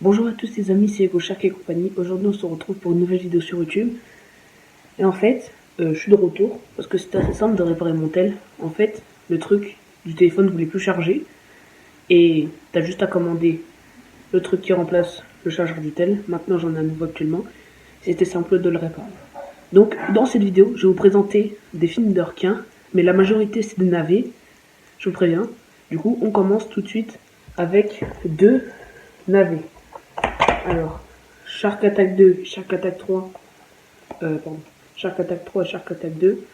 Bonjour à tous les amis, c'est Ego Shark et compagnie. Aujourd'hui on se retrouve pour une nouvelle vidéo sur YouTube. Et en fait, je suis de retour parce que c'était assez simple de réparer mon tel. En fait, le truc du téléphone ne voulait plus charger. Et t'as juste à commander le truc qui remplace le chargeur du tel. Maintenant j'en ai un nouveau actuellement. C'était simple de le réparer. Donc dans cette vidéo, je vais vous présenter des films de requins. Mais la majorité c'est des navets, je vous préviens. Du coup, on commence tout de suite avec deux navets. Alors, Shark Attack 2, Shark Attack 3, Shark Attack 3 et Shark Attack 2.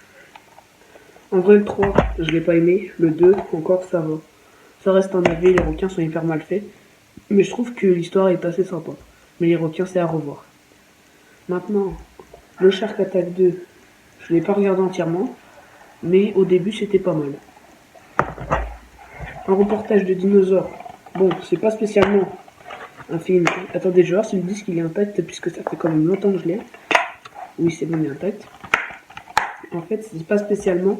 En vrai, le 3, je l'ai pas aimé. Le 2, encore, ça va. Ça reste un AV, les requins sont hyper mal faits. Mais je trouve que l'histoire est assez sympa. Mais les requins, c'est à revoir. Maintenant, le Shark Attack 2, je l'ai pas regardé entièrement. Mais au début, c'était pas mal. Un reportage de dinosaures. Bon, c'est pas spécialement un film. Attendez, je vais voir si le disque il est intact, puisque ça fait quand même longtemps que je l'ai. Oui, c'est bon, il est intact. En fait, c'est pas spécialement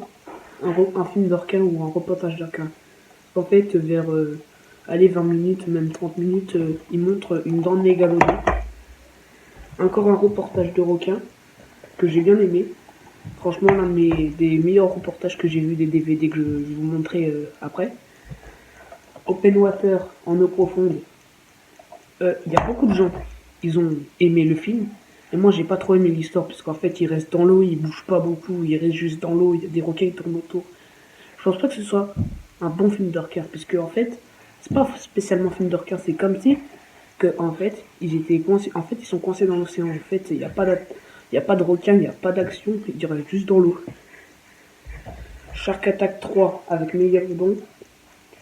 un film de requin ou un reportage de requin. En fait, vers 20 minutes, même 30 minutes, il montre une dent de mégalodon. Encore un reportage de requin que j'ai bien aimé. Franchement, l'un des meilleurs reportages que j'ai vu, des DVD que je vais vous montrer après. Open Water en eau profonde. Il y a beaucoup de gens, ils ont aimé le film. Et moi, j'ai pas trop aimé l'histoire, parce qu'en fait, il reste dans l'eau, il bouge pas beaucoup, il reste juste dans l'eau, il y a des requins qui tournent autour. Je pense pas que ce soit un bon film de requin, puisque en fait, c'est pas spécialement un film de requin, c'est comme si que en fait, ils étaient coincés, en fait, ils sont coincés dans l'océan. En fait, il y a pas de requin, il y a pas d'action, il reste juste dans l'eau. Shark Attack 3 avec Megalodon,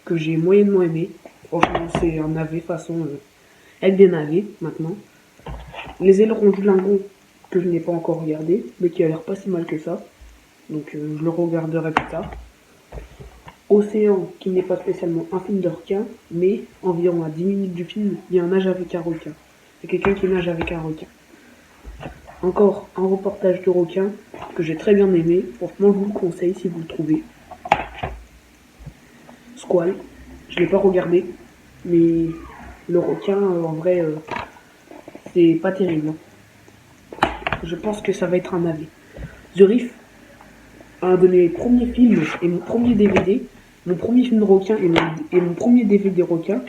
que j'ai moyennement aimé. Franchement, c'est un navet façon avec des navets maintenant. Les ailerons du lingon, que je n'ai pas encore regardé, mais qui a l'air pas si mal que ça. Donc je le regarderai plus tard. Océan, qui n'est pas spécialement un film de requin, mais environ à 10 minutes du film, il y a un nage avec un requin. Il y a quelqu'un qui nage avec un requin. Encore un reportage de requin que j'ai très bien aimé. Franchement, je vous le conseille si vous le trouvez. Squall, je l'ai pas regardé, mais le requin, en vrai, c'est pas terrible. Je pense que ça va être un avis. The Reef, un de mes premiers films et mon premier DVD, mon premier film de requin et mon premier DVD requin.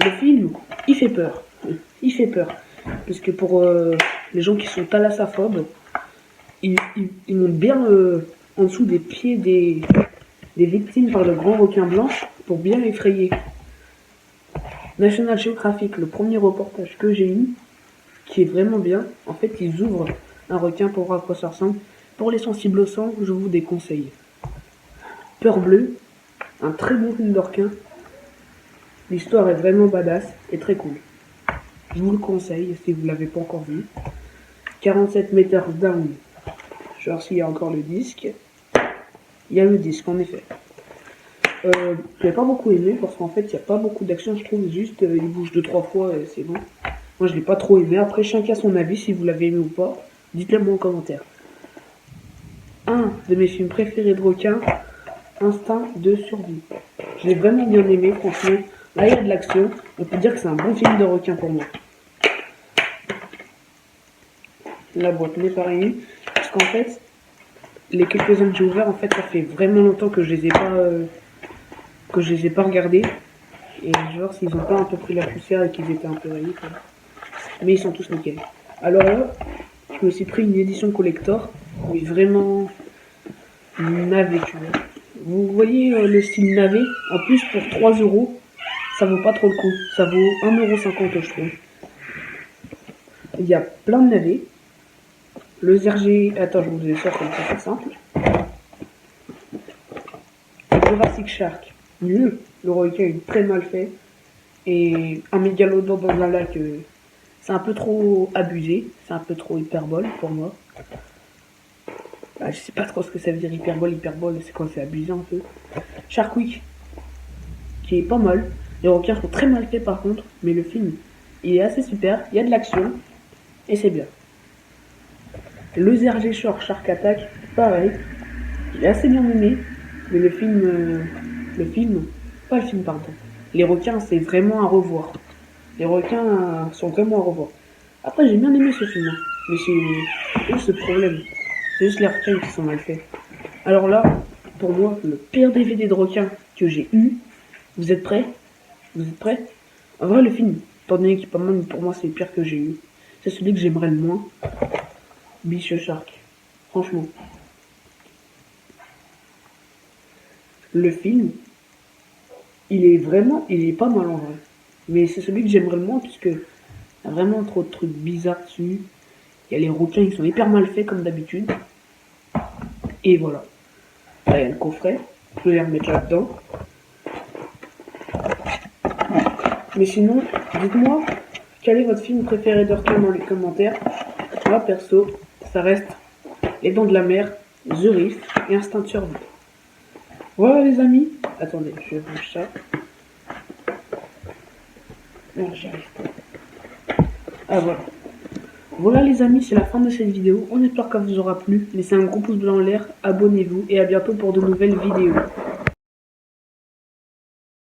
Le film, il fait peur. Il fait peur. Parce que pour les gens qui sont thalassophobes, ils montent bien en dessous des pieds des victimes par le grand requin blanc pour bien effrayer. National Geographic, le premier reportage que j'ai eu, qui est vraiment bien. En fait, ils ouvrent un requin pour voir à quoi ça ressemble. Pour les sensibles au sang, je vous déconseille. Peur bleue, un très bon film de requin. L'histoire est vraiment badass et très cool. Je vous le conseille si vous ne l'avez pas encore vu. 47 meters down. Je vais voir s'il y a encore le disque. Il y a le disque en effet. Je l'ai pas beaucoup aimé parce qu'en fait il n'y a pas beaucoup d'action, je trouve. Juste il bouge 2-3 fois et c'est bon. Moi je l'ai pas trop aimé. Après chacun son avis, si vous l'avez aimé ou pas, dites-le moi en commentaire. Un de mes films préférés de requin, Instinct de survie. Je l'ai vraiment bien aimé, franchement. Là il y a de l'action. On peut dire que c'est un bon film de requin pour moi. La boîte n'est pas réunie. Parce qu'en fait, les quelques-uns que j'ai ouverts, en fait, ça fait vraiment longtemps que je les ai pas regardés. Et genre, s'ils ont pas un peu pris la poussière et qu'ils étaient un peu rayés, quoi. Mais ils sont tous nickel. Alors là, je me suis pris une édition collector, mais vraiment navet, tu vois. Vous voyez le style navet, en plus pour 3 euros, ça vaut pas trop le coup. Ça vaut 1,50 €, je trouve. Il y a plein de navets. Le Zerger, attends, je vous les sors comme ça, c'est simple. Jurassic Shark, nul. Le requin est très mal fait. Et un mégalodon dans un lac, c'est un peu trop abusé. C'est un peu trop hyperbole pour moi. Bah, je sais pas trop ce que ça veut dire hyperbole, c'est quand c'est abusé un peu. Shark Week, qui est pas mal. Les requins sont très mal faits par contre, mais le film, il est assez super. Il y a de l'action, et c'est bien. Le Zerger Shore Shark Attack, pareil. Il est assez bien aimé, mais pas le film, pardon. Les requins, c'est vraiment à revoir. Les requins sont vraiment à revoir. Après, j'ai bien aimé ce film, hein. Mais c'est juste ce problème. C'est juste les requins qui sont mal faits. Alors là, pour moi, le pire DVD de requins que j'ai eu. Vous êtes prêts? Vous êtes prêts? En vrai, le film, étant donné qu'il est pas mal, mais pour moi, c'est le pire que j'ai eu. C'est celui que j'aimerais le moins. Beach Shark. Franchement. Le film, il est pas mal en vrai. Mais c'est celui que j'aimerais le moins puisque il y a vraiment trop de trucs bizarres dessus. Il y a les requins qui sont hyper mal faits comme d'habitude. Et voilà. Là, il y a le coffret. Je vais les remettre là-dedans. Mais sinon, dites-moi, quel est votre film préféré de requin dans les commentaires? Moi, perso, ça reste Les Dents de la Mer, The Rift et Instinct de Survie. Voilà les amis. Attendez, je range ça. Non, j'y arrive pas. Ah voilà. Voilà les amis, c'est la fin de cette vidéo. On espère qu'elle vous aura plu. Laissez un gros pouce bleu en l'air, abonnez-vous et à bientôt pour de nouvelles vidéos.